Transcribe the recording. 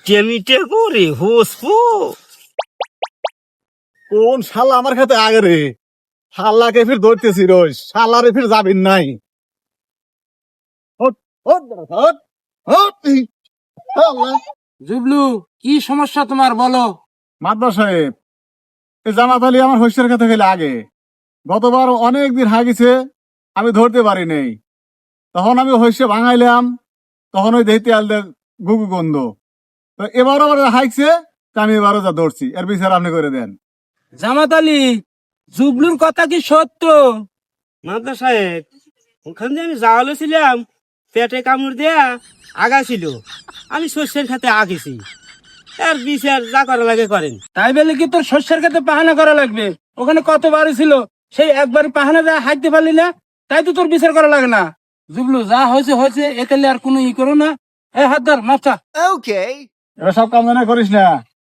ইটে মিটে করে হোসপো। কোন শালা আমার খাতে আগে রে? শালাকে ফির ধরতেছি রোজ, শালারে ফির যাবিন নাই। হট, হট, হট, হট, শালা। জুবলু, কি সমস্যা তোমার বলো? মাদ্রা সাহেব, এই জামাত আলী আমার হইসের কাছে গেলে আগে। গতবার অনেক দিন হাগিছে, আমি ধরতে পারি নাই। তখন আমি হইসে ভাঙাইলাম, তখন ওই দেখতে আলদে গুগু গন্ধ। তো এবারও আবার হাইকছে, তা আমি এবারও যা ধরছি, এর বিচার আপনি করে দেন। জামাত আলী, জুবলুর কথা কি সত্য? মাদ্রা সাহেব, ওখান দিয়ে আমি যাওয়ালে ছিলাম, পেটে কামড় দেয়া আগা ছিল। আমি শস্যের খাতে আগেছি, আর বিচার যা করা লাগে করেন। তাই বলে কি তোর শস্যের ক্ষেত্রে পাহানা করা লাগবে? ওখানে কত বাড়ি ছিল, সেই একবার পাহানা দেওয়া হাঁটতে পারলি না, তাই তো তোর বিচার করা লাগে না। জুবলু, যা হয়েছে হয়েছে, এতে আর কোনো ই করো না। হাত ধর, মাপটা। এরা সব কাম জানা করিস না।